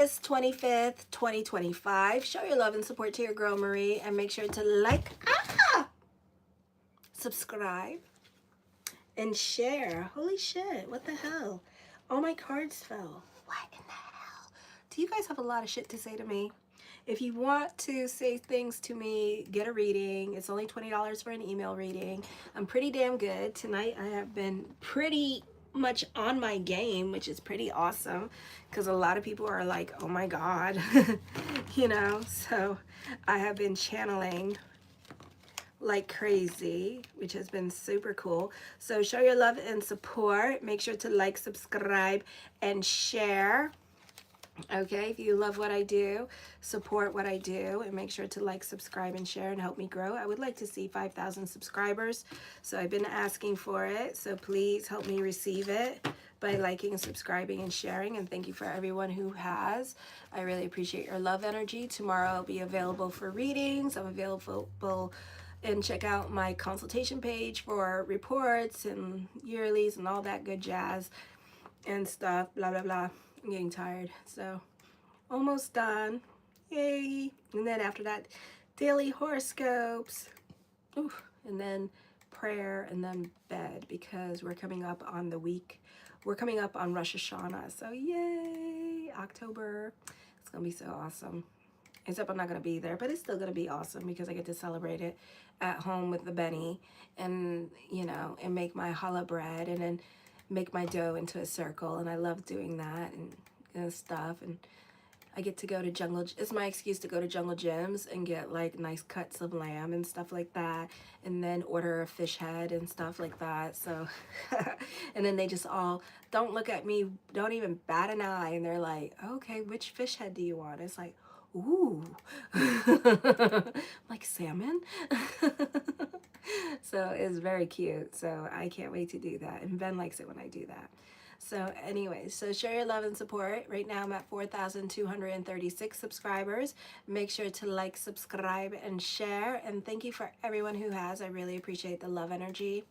August 25th, 2025. Show your love and support to your girl Marie and make sure to like, subscribe, and share. Holy shit, what the hell? All my cards fell. What in the hell? Do you guys have a lot of shit to say to me? If you want to say things to me, get a reading. It's only $20 for an email reading. I'm pretty damn good. Tonight I have been pretty much on my game, which is pretty awesome because a lot of people are like, oh my God, you know, so I have been channeling like crazy, which has been super cool. So show your love and support. Make sure to like, subscribe, and share. Okay, if you love what I do, support what I do, and make sure to like, subscribe, and share and help me grow. I would like to see 5,000 subscribers, so I've been asking for it, so please help me receive it by liking, subscribing, and sharing. And thank you for everyone who has. I really appreciate your love energy. Tomorrow I'll be available for readings. I'm available, and check out my consultation page for reports and yearlies and all that good jazz and stuff, blah blah blah. I'm getting tired, so almost done. Yay. And then after that, daily horoscopes. Ooh. And then prayer, and then bed, because we're coming up on the week. We're coming up on Rosh Hashanah, so yay, October. It's gonna be so awesome. Except I'm not gonna be there, but it's still gonna be awesome because I get to celebrate it at home with the Benny, and you know, and make my challah bread, and then make my dough into a circle, and I love doing that and stuff. And I get to go to jungle, it's my excuse to go to Jungle Gyms and get like nice cuts of lamb and stuff like that, and then order a fish head and stuff like that. So and then they just all don't look at me, don't even bat an eye, and they're like, okay, which fish head do you want? It's like, ooh. Like salmon. So it's very cute, so I can't wait to do that, and Ben likes it when I do that. So anyways, so share your love and support. Right now I'm at 4,236 subscribers. Make sure to like, subscribe, and share, and thank you for everyone who has. I really appreciate the love energy.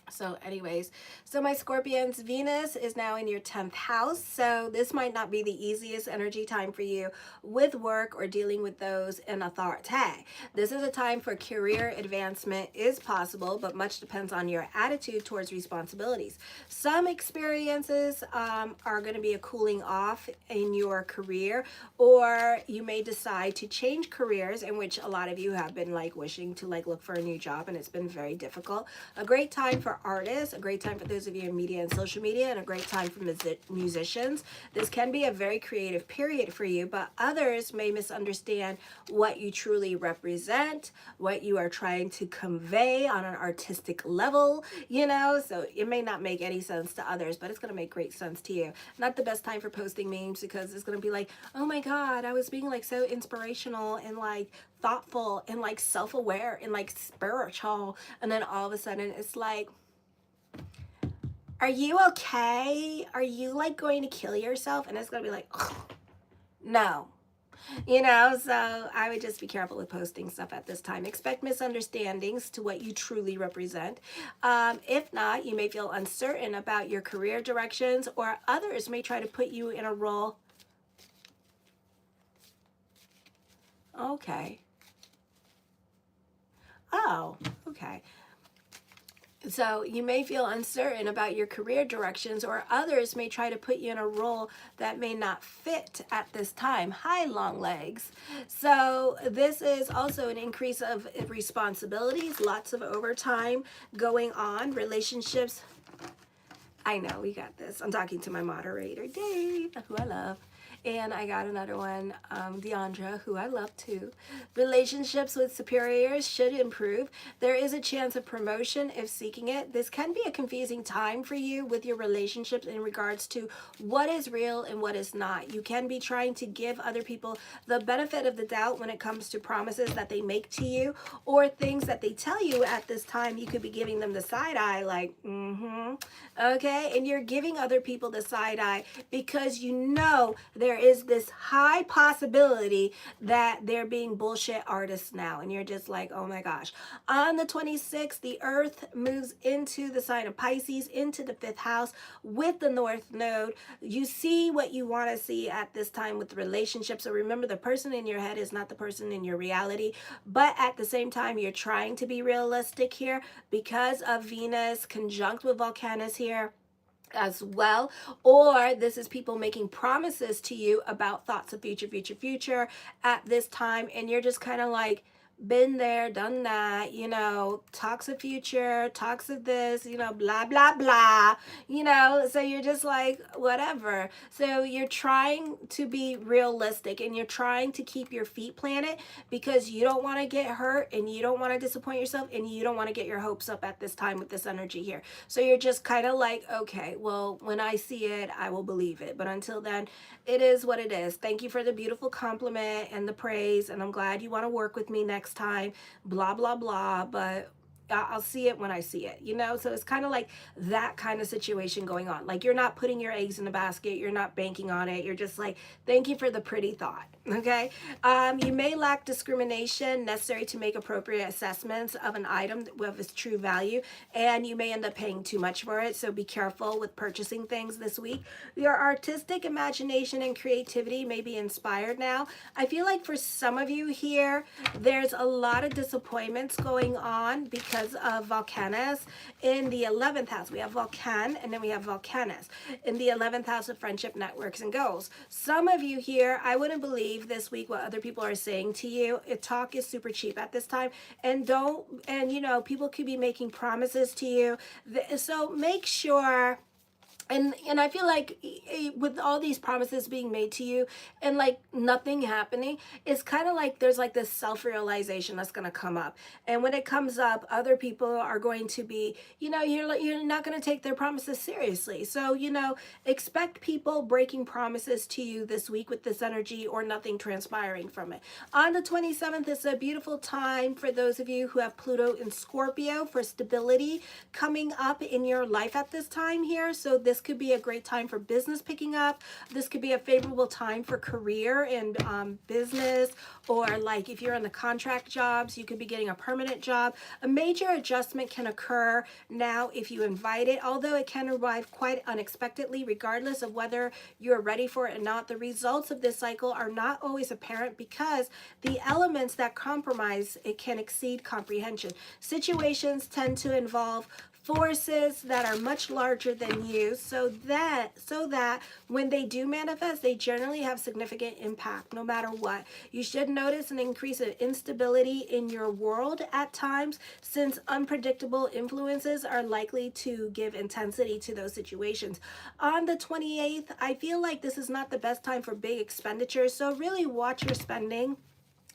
So anyways, so my Scorpions, Venus is now in your 10th house. So this might not be the easiest energy time for you with work or dealing with those in authority. This is a time for career advancement is possible, but much depends on your attitude towards responsibilities. Some experiences are going to be a cooling off in your career, or you may decide to change careers, in which a lot of you have been like wishing to like look for a new job, and it's been very difficult. A great time for artists, a great time for those of you in media and social media, and a great time for musicians. This can be a very creative period for you, but others may misunderstand what you truly represent, what you are trying to convey on an artistic level, you know, so it may not make any sense to others, but it's going to make great sense to you. Not the best time for posting memes, because it's going to be like, oh my God, I was being like so inspirational and like thoughtful and like self-aware and like spiritual, and then all of a sudden it's like, are you okay? Are you like going to kill yourself? And it's gonna be like, ugh, no, you know. So I would just be careful with posting stuff at this time. Expect misunderstandings to what you truly represent. If not, you may feel uncertain about your career directions, or others may try to put you in a role. Okay. Oh, okay. So you may feel uncertain about your career directions, or others may try to put you in a role that may not fit at this time. Hi, long legs. So this is also an increase of responsibilities, lots of overtime going on. Relationships, I know we got this. I'm talking to my moderator, Dave, who I love. And I got another one, Deandra, who I love too. Relationships with superiors should improve. There is a chance of promotion if seeking it. This can be a confusing time for you with your relationships in regards to what is real and what is not. You can be trying to give other people the benefit of the doubt when it comes to promises that they make to you, or things that they tell you at this time. You could be giving them the side eye, like, okay? And you're giving other people the side eye because you know they're there is this high possibility that they're being bullshit artists now. And you're just like, oh my gosh. On the 26th, the Earth moves into the sign of Pisces, into the 5th house with the North Node. You see what you want to see at this time with relationships. So remember, the person in your head is not the person in your reality. But at the same time, you're trying to be realistic here because of Venus conjunct with Volcanus here as well. Or this is people making promises to you about thoughts of future at this time, and you're just kind of like, been there, done that, you know, talks of future, talks of this, you know, blah, blah, blah, you know, so you're just like, whatever. So you're trying to be realistic and you're trying to keep your feet planted because you don't want to get hurt and you don't want to disappoint yourself and you don't want to get your hopes up at this time with this energy here. So you're just kind of like, okay, well, when I see it, I will believe it. But until then, it is what it is. Thank you for the beautiful compliment and the praise. And I'm glad you want to work with me next time, blah, blah, blah. But I'll see it when I see it, you know? So it's kind of like that kind of situation going on. Like you're not putting your eggs in a basket. You're not banking on it. You're just like, thank you for the pretty thought. Okay. You may lack discrimination necessary to make appropriate assessments of an item with its true value, and you may end up paying too much for it. So be careful with purchasing things this week. Your artistic imagination and creativity may be inspired now. I feel like for some of you here, there's a lot of disappointments going on because of Volcanus in the 11th house. We have Volcan and then we have Volcanus in the 11th house of friendship, networks, and goals. Some of you here, I wouldn't believe this week what other people are saying to you. Talk is super cheap at this time, and you know, people could be making promises to you. So make sure. And I feel like with all these promises being made to you and like nothing happening, it's kind of like there's like this self-realization that's going to come up. And when it comes up, other people are going to be, you know, you're not going to take their promises seriously. So, you know, expect people breaking promises to you this week with this energy or nothing transpiring from it. On the 27th, it's a beautiful time for those of you who have Pluto in Scorpio for stability coming up in your life at this time here. So this could be a great time for business picking up. This could be a favorable time for career and business, or like if you're in the contract jobs, you could be getting a permanent job. A major adjustment can occur now if you invite it, although it can arrive quite unexpectedly regardless of whether you're ready for it or not. The results of this cycle are not always apparent because the elements that compromise it can exceed comprehension. Situations tend to involve forces that are much larger than you, so that when they do manifest, they generally have significant impact no matter what. You should notice an increase of instability in your world at times, since unpredictable influences are likely to give intensity to those situations. On the 28th, I feel like this is not the best time for big expenditures, so really watch your spending.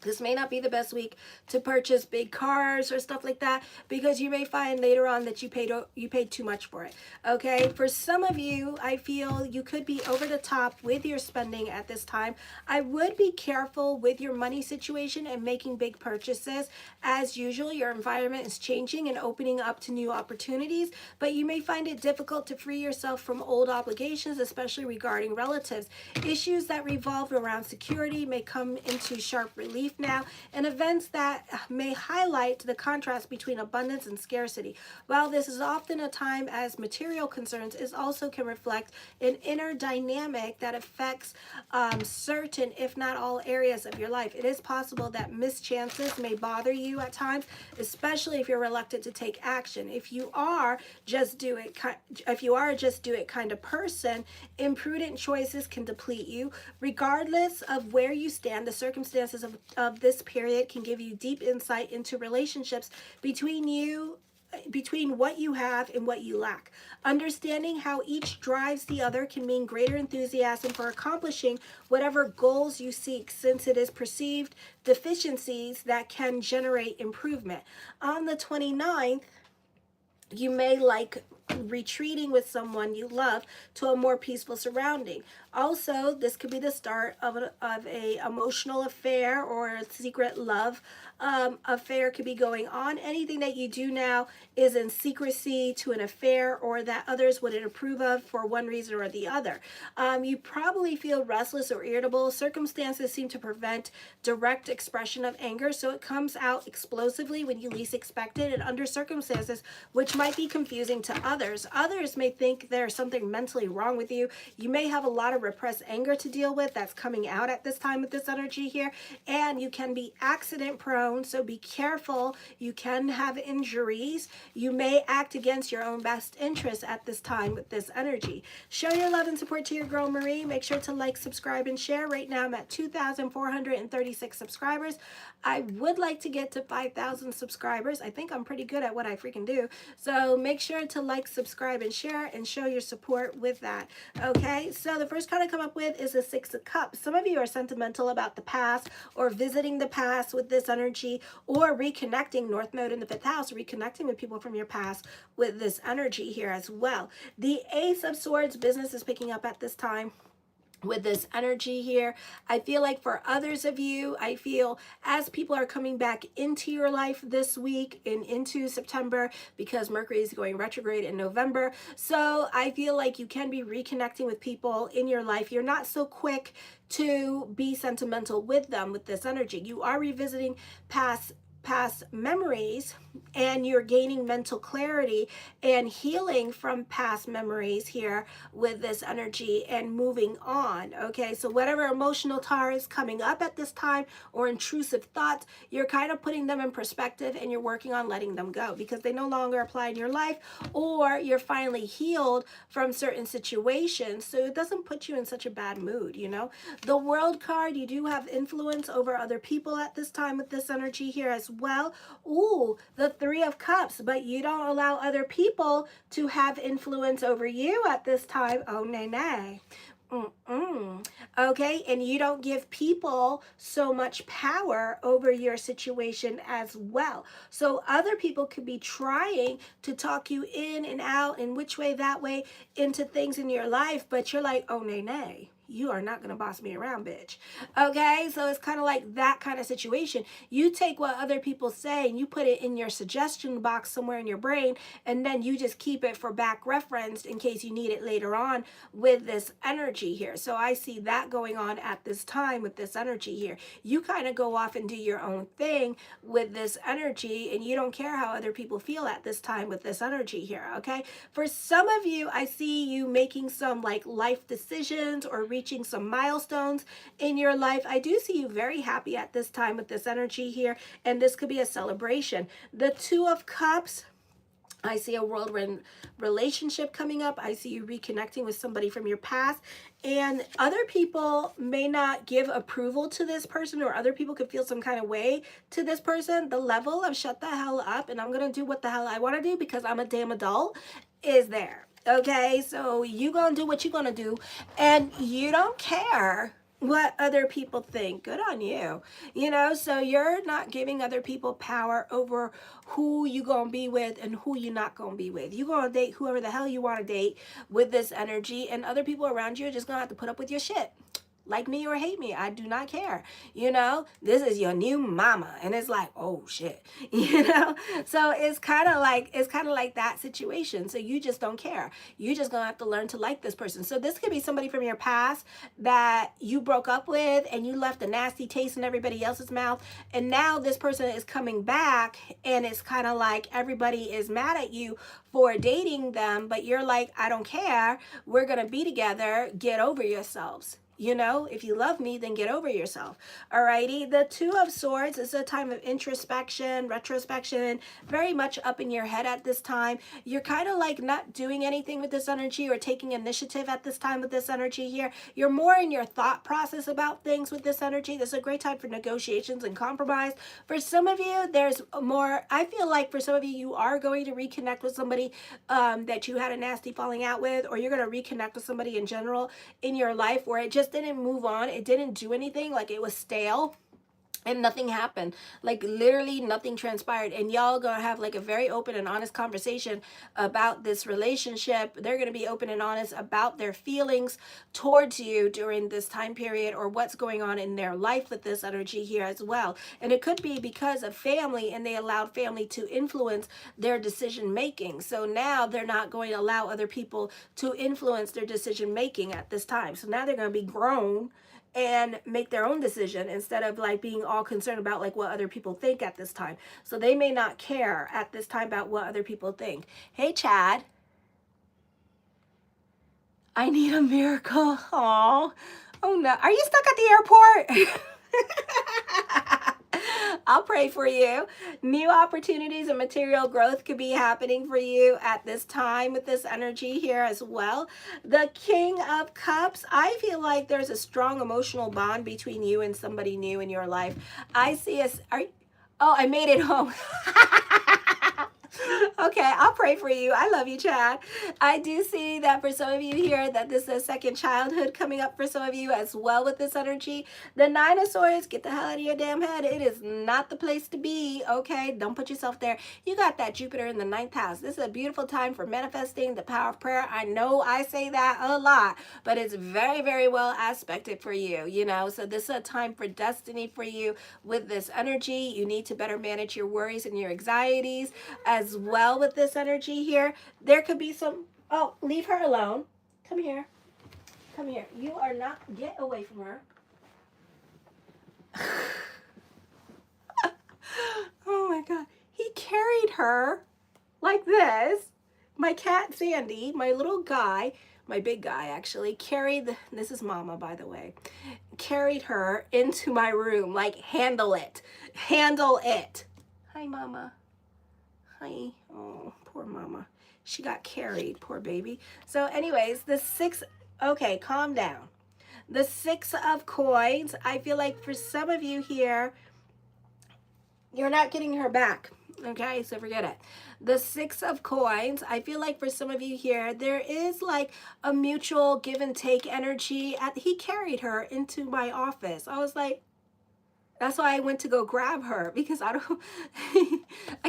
This may not be the best week to purchase big cars or stuff like that, because you may find later on that you paid too much for it. Okay, for some of you, I feel you could be over the top with your spending at this time. I would be careful with your money situation and making big purchases. As usual, your environment is changing and opening up to new opportunities, but you may find it difficult to free yourself from old obligations, especially regarding relatives. Issues that revolve around security may come into sharp relief now, and events that may highlight the contrast between abundance and scarcity. While this is often a time as material concerns, it also can reflect an inner dynamic that affects certain, if not all, areas of your life. It is possible that mischances may bother you at times, especially if you're reluctant to take action. If you are just do it kind of person, imprudent choices can deplete you. Regardless of where you stand, the circumstances of this period can give you deep insight into relationships between what you have and what you lack. Understanding how each drives the other can mean greater enthusiasm for accomplishing whatever goals you seek, since it is perceived deficiencies that can generate improvement. On the 29th, you may like retreating with someone you love to a more peaceful surrounding. Also, this could be the start of a emotional affair or a secret love affair could be going on. Anything that you do now is in secrecy to an affair or that others wouldn't approve of for one reason or the other. You probably feel restless or irritable. Circumstances seem to prevent direct expression of anger, so it comes out explosively when you least expect it and under circumstances which might be confusing to others. Others may think there's something mentally wrong with you. You may have a lot of repressed anger to deal with that's coming out at this time with this energy here, and you can be accident prone, so be careful. You can have injuries. You may act against your own best interests at this time with this energy. Show your love and support to your girl Marie. Make sure to like, subscribe, and share. Right now I'm at 2,436 subscribers. I would like to get to 5,000 subscribers. I think I'm pretty good at what I freaking do. So make sure to like, subscribe, and share and show your support with that. Okay, so the first card I come up with is the Six of Cups. Some of you are sentimental about the past or visiting the past with this energy, or reconnecting, North Node in the 5th house, reconnecting with people from your past with this energy here as well. The Ace of Swords, business is picking up at this time with this energy here. I feel like for others of you, I feel as people are coming back into your life this week and into September, because Mercury is going retrograde in November. So I feel like you can be reconnecting with people in your life. You're not so quick to be sentimental with them with this energy. You are revisiting past memories, and you're gaining mental clarity and healing from past memories here with this energy and moving on. Okay, so whatever emotional tar is coming up at this time or intrusive thoughts, you're kind of putting them in perspective and you're working on letting them go because they no longer apply in your life, or you're finally healed from certain situations, so it doesn't put you in such a bad mood. You know, the World card, you do have influence over other people at this time with this energy here as well. Ooh, the Three of Cups, but you don't allow other people to have influence over you at this time. Oh, nay, nay. Okay, and you don't give people so much power over your situation as well. So other people could be trying to talk you in and out and which way, that way into things in your life, but you're like, oh, nay, nay. You are not going to boss me around, bitch. Okay, so it's kind of like that kind of situation. You take what other people say and you put it in your suggestion box somewhere in your brain, and then you just keep it for back reference in case you need it later on with this energy here. So I see that going on at this time with this energy here. You kind of go off and do your own thing with this energy, and you don't care how other people feel at this time with this energy here, okay? For some of you, I see you making some like life decisions or reaching some milestones in your life. I do see you very happy at this time with this energy here, and this could be a celebration. The Two of Cups, I see a whirlwind relationship coming up. I see you reconnecting with somebody from your past, and other people may not give approval to this person, or other people could feel some kind of way to this person. The level of shut the hell up and I'm gonna do what the hell I want to do because I'm a damn adult is there. Okay, so you gonna do what you gonna do, and you don't care what other people think. Good on you. You know, so you're not giving other people power over who you gonna be with and who you're not gonna be with. You gonna date whoever the hell you want to date with this energy, and other people around you are just gonna have to put up with your shit. Like me or hate me, I do not care. You know, this is your new mama, and it's like, oh shit, you know. So it's kind of like that situation. So you just don't care. You just gonna have to learn to like this person. So this could be somebody from your past that you broke up with, and you left a nasty taste in everybody else's mouth, and now this person is coming back, and it's kind of like everybody is mad at you for dating them, but you're like, I don't care. We're gonna be together. Get over yourselves. You know, if you love me, then get over yourself. Alrighty. The Two of Swords is a time of introspection, retrospection, very much up in your head at this time. You're kind of like not doing anything with this energy or taking initiative at this time with this energy here. You're more in your thought process about things with this energy. This is a great time for negotiations and compromise. For some of you, there's more, I feel like for some of you, you are going to reconnect with somebody that you had a nasty falling out with, or you're going to reconnect with somebody in general in your life where it just didn't move on. It didn't do anything, like it was stale. and nothing happened. Like literally nothing transpired, and y'all gonna have like a very open and honest conversation about this relationship. They're gonna be open and honest about their feelings towards you during this time period, or what's going on in their life with this energy here as well. And it could be because of family, and they allowed family to influence their decision making. So now they're not going to allow other people to influence their decision making at this time. So now they're going to be grown and make their own decision, instead of like being all concerned about like what other people think at this time. So they may not care at this time about what other people think. Hey Chad, I need a miracle. Oh no, are you stuck at the airport? I'll pray for you. New opportunities and material growth could be happening for you at this time with this energy here as well. The King of Cups, I feel like there's a strong emotional bond between you and somebody new in your life. I see us. Oh, I made it home. Okay, I'll pray for you. I love you, Chad. I do see that for some of you here, that this is a second childhood coming up for some of you as well with this energy. The Nine of Swords, get the hell out of your damn head. It is not the place to be, okay? Don't put yourself there. You got that Jupiter in the 9th house. This is a beautiful time for manifesting, the power of prayer. I know I say that a lot, but it's very, very well aspected for you, you know? So this is a time for destiny for you with this energy. You need to better manage your worries and your anxieties as well with this energy here. There could be some, oh, leave her alone. Come here. Come here. You are not, get away from her. Oh my God. He carried her like this. My cat Sandy, my little guy, my big guy actually, carried, this is Mama by the way, carried her into my room. Like, handle it. Handle it. Hi, Mama. Hi. Oh, poor Mama. She got carried, poor baby. So anyways, the 6, okay, calm down. The 6 of Coins, I feel like for some of you here, you're not getting her back. Okay, so forget it. The 6 of Coins, I feel like for some of you here, there is like a mutual give and take energy. He carried her into my office. I was like, that's why I went to go grab her, because I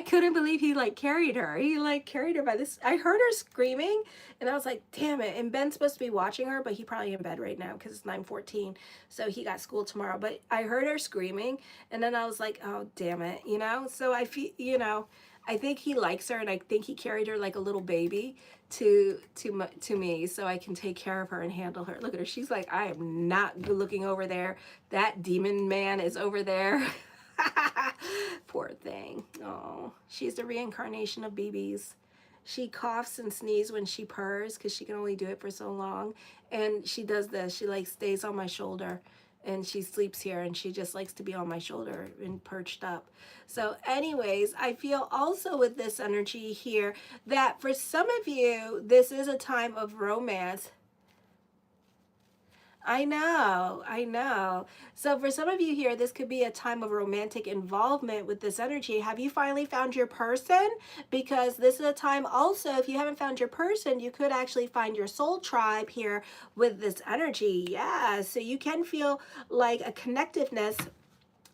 couldn't believe he like carried her. He like carried her by this. I heard her screaming and I was like, damn it. And Ben's supposed to be watching her, but he probably in bed right now because it's 9:14. So he got school tomorrow, but I heard her screaming and then I was like, oh, damn it. You know? So I feel, you know, I think he likes her, and I think he carried her like a little baby to me, so I can take care of her and handle her. Look at her. She's like, I am not looking over there. That demon man is over there. Poor thing. Oh, she's the reincarnation of BBs. She coughs and sneezes when she purrs because she can only do it for so long. And she does this. She like stays on my shoulder. And she sleeps here, and she just likes to be on my shoulder and perched up. So anyways, I feel also with this energy here that for some of you, this is a time of romance. I know. So for some of you here, this could be a time of romantic involvement with this energy. Have you finally found your person? Because this is a time also, if you haven't found your person, you could actually find your soul tribe here with this energy. Yeah, so you can feel like a connectiveness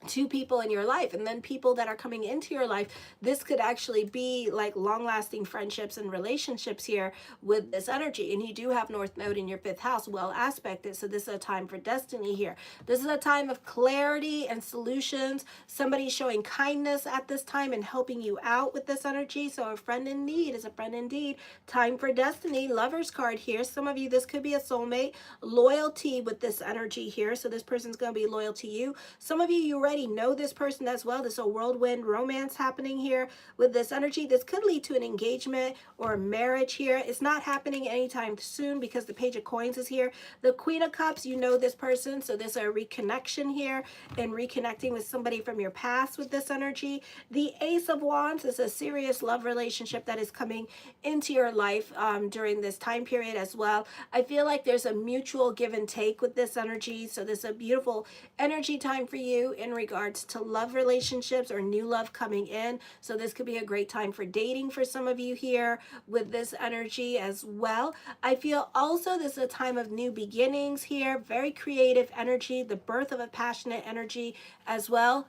to people in your life, and then people that are coming into your life. This could actually be like long-lasting friendships and relationships here with this energy. And you do have North Node in your 5th house, well aspected, so this is a time for destiny here. This is a time of clarity and solutions. Somebody showing kindness at this time and helping you out with this energy. So a friend in need is a friend indeed. Time for destiny. Lovers card here. Some of you, this could be a soulmate. Loyalty with this energy here, so this person's going to be loyal to you. Some of you, you already know this person as well. There's a whirlwind romance happening here with this energy. This could lead to an engagement or a marriage here. It's not happening anytime soon because the Page of Coins is here. The Queen of Cups, you know this person, so there's a reconnection here and reconnecting with somebody from your past with this energy. The Ace of Wands is a serious love relationship that is coming into your life during this time period as well. I feel like there's a mutual give and take with this energy, so there's a beautiful energy time for you in regards to love relationships or new love coming in. So this could be a great time for dating for some of you here with this energy as well. I feel also this is a time of new beginnings here, very creative energy, the birth of a passionate energy as well.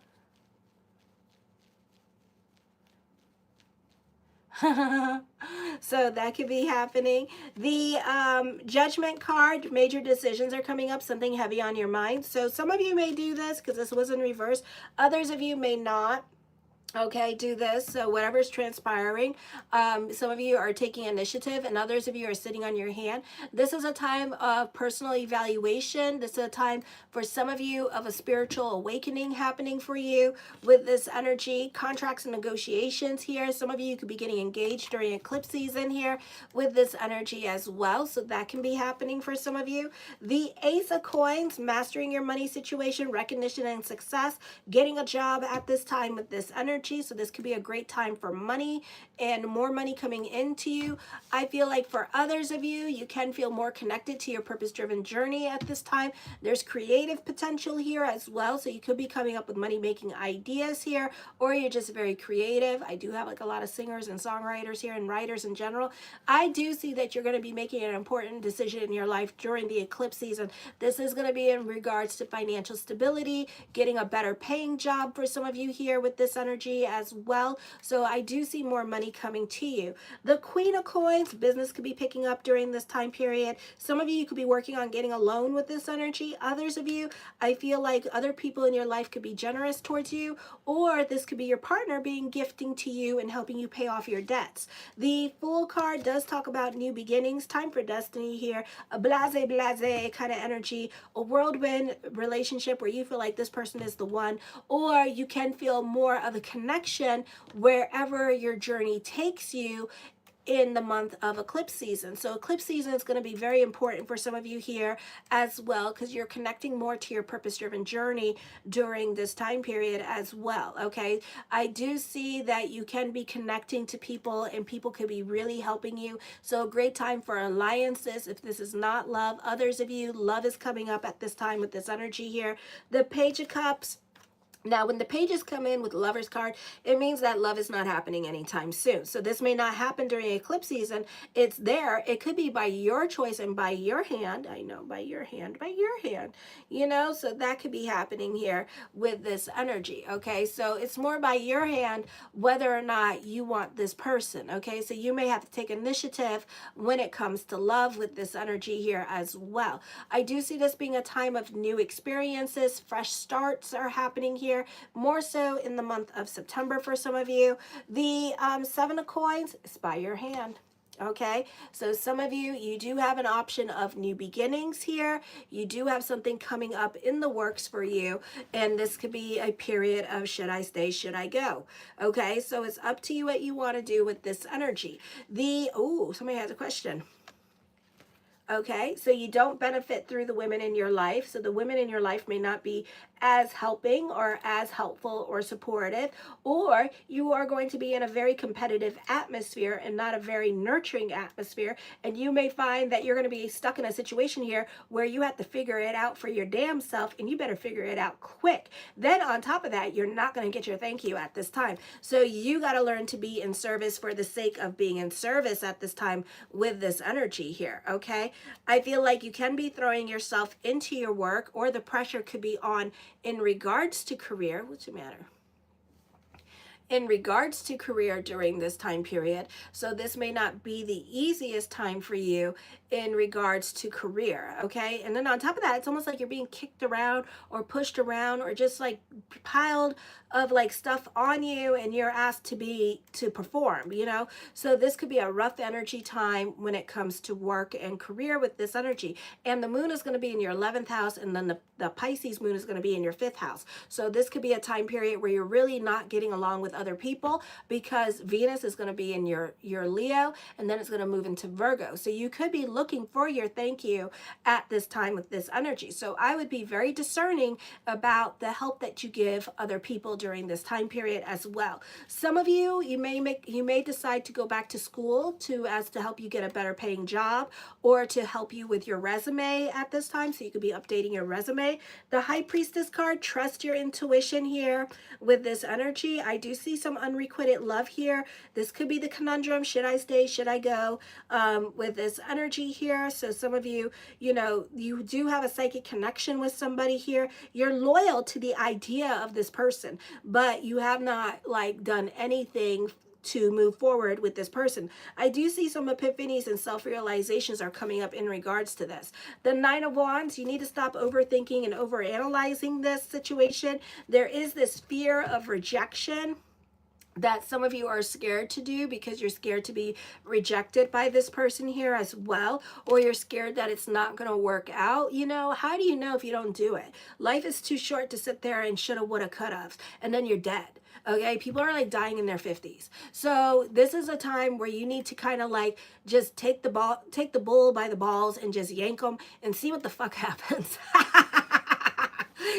So that could be happening. The judgment card, major decisions are coming up, something heavy on your mind. So some of you may do this because this was in reverse. Others of you may not. Okay, do this. So whatever's transpiring, some of you are taking initiative and others of you are sitting on your hand. This is a time of personal evaluation. This is a time for some of you of a spiritual awakening happening for you with this energy. Contracts and negotiations here. Some of you could be getting engaged during eclipse season here with this energy as well. So that can be happening for some of you. The Ace of Coins, mastering your money situation, recognition and success, getting a job at this time with this energy. So this could be a great time for money and more money coming into you. I feel like for others of you, you can feel more connected to your purpose-driven journey at this time. There's creative potential here as well. So you could be coming up with money-making ideas here, or you're just very creative. I do have like a lot of singers and songwriters here and writers in general. I do see that you're going to be making an important decision in your life during the eclipse season. This is going to be in regards to financial stability, getting a better paying job for some of you here with this energy as well. So I do see more money coming to you. The Queen of Coins, business could be picking up during this time period. Some of you could be working on getting a loan with this energy. Others of you, I feel like other people in your life could be generous towards you, or this could be your partner being gifting to you and helping you pay off your debts. The Fool card does talk about new beginnings, time for destiny here, a blase kind of energy, a whirlwind relationship where you feel like this person is the one, or you can feel more of a connection wherever your journey takes you in the month of eclipse season. So eclipse season is going to be very important for some of you here as well, because you're connecting more to your purpose-driven journey during this time period as well. Okay, I do see that you can be connecting to people and people could be really helping you. So a great time for alliances. If this is not love, others of you, love is coming up at this time with this energy here. The Page of Cups. Now, when the pages come in with the Lover's card, it means that love is not happening anytime soon. So this may not happen during eclipse season. It's there. It could be by your choice and by your hand. I know, by your hand, you know, so that could be happening here with this energy. Okay, so it's more by your hand whether or not you want this person. Okay, so you may have to take initiative when it comes to love with this energy here as well. I do see this being a time of new experiences. Fresh starts are happening here, more so in the month of September for some of you. The Seven of Coins is by your hand. Okay, so some of you, you do have an option of new beginnings here. You do have something coming up in the works for you, and this could be a period of should I stay, should I go? Okay, so it's up to you what you want to do with this energy. Somebody has a question. Okay, so you don't benefit through the women in your life. So the women in your life may not be as helping or as helpful or supportive, or you are going to be in a very competitive atmosphere and not a very nurturing atmosphere. And you may find that you're going to be stuck in a situation here where you have to figure it out for your damn self, and you better figure it out quick. Then on top of that, you're not going to get your thank you at this time. So you got to learn to be in service for the sake of being in service at this time with this energy here. Okay, I feel like you can be throwing yourself into your work, or the pressure could be on in regards to career. What's the matter? In regards to career during this time period. So this may not be the easiest time for you in regards to career, okay? And then on top of that, it's almost like you're being kicked around or pushed around or just like piled of like stuff on you, and you're asked to perform, you know? So this could be a rough energy time when it comes to work and career with this energy. And the moon is going to be in your 11th house, and then the Pisces moon is going to be in your 5th house. So this could be a time period where you're really not getting along with with other people, because Venus is going to be in your Leo, and then it's going to move into Virgo. So you could be looking for your thank you at this time with this energy. So I would be very discerning about the help that you give other people during this time period as well. Some of you, you may decide to go back to school to help you get a better paying job, or to help you with your resume at this time, so you could be updating your resume. The High Priestess card, trust your intuition here with this energy. I do see some unrequited love here. This could be the conundrum, should I stay, should I go, with this energy here. So some of you, you know, you do have a psychic connection with somebody here. You're loyal to the idea of this person, but you have not like done anything to move forward with this person. I do see some epiphanies and self-realizations are coming up in regards to this. The Nine of Wands, you need to stop overthinking and overanalyzing this situation. There is this fear of rejection that some of you are scared to do, because you're scared to be rejected by this person here as well, or you're scared that it's not going to work out. You know, how do you know if you don't do it? Life is too short to sit there and shoulda, woulda, coulda, and then you're dead. Okay, people are like dying in their 50s. So this is a time where you need to kind of like just take the bull by the balls and just yank them and see what the fuck happens.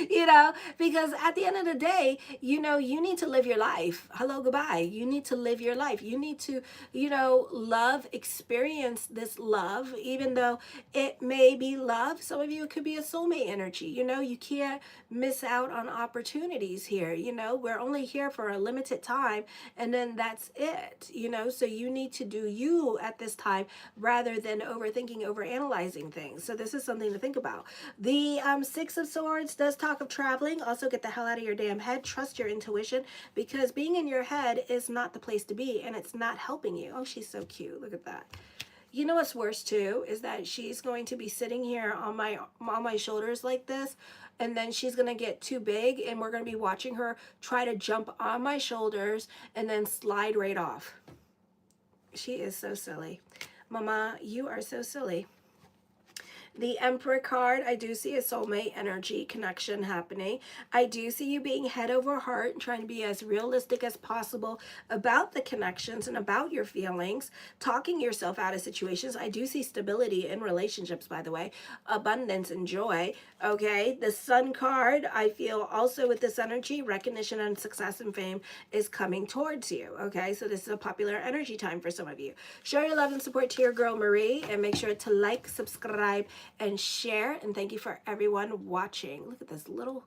You know, because at the end of the day, you know, you need to live your life. Hello, goodbye. You need to live your life. You need to, you know, love, experience this love, even though it may be love. Some of you, it could be a soulmate energy. You know, you can't miss out on opportunities here. You know, we're only here for a limited time, and then that's it, you know, so you need to do you at this time rather than overthinking, overanalyzing things. So this is something to think about. The Six of Swords does talk of traveling. Also, get the hell out of your damn head. Trust your intuition, because being in your head is not the place to be, and it's not helping you. Oh, she's so cute. Look at that. You know what's worse too is that she's going to be sitting here on my shoulders like this, and then she's going to get too big, and we're going to be watching her try to jump on my shoulders and then slide right off. She is so silly. Mama, you are so silly. The Emperor card, I do see a soulmate energy connection happening. I do see you being head over heart and trying to be as realistic as possible about the connections and about your feelings, talking yourself out of situations. I do see stability in relationships, by the way, abundance and joy. Okay, the Sun card, I feel also with this energy, recognition and success and fame is coming towards you. Okay, so this is a popular energy time for some of you. Show your love and support to your girl Marie, and make sure to like, subscribe, and share. And thank you for everyone watching. Look at this little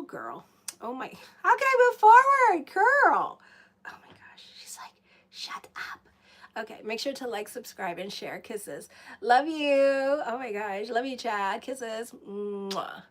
girl. Oh my, how can I move forward, girl? Oh my gosh, she's like, shut up. Okay, make sure to like, subscribe, and share. Kisses. Love you. Oh my gosh, love you, Chad. Kisses. Mwah.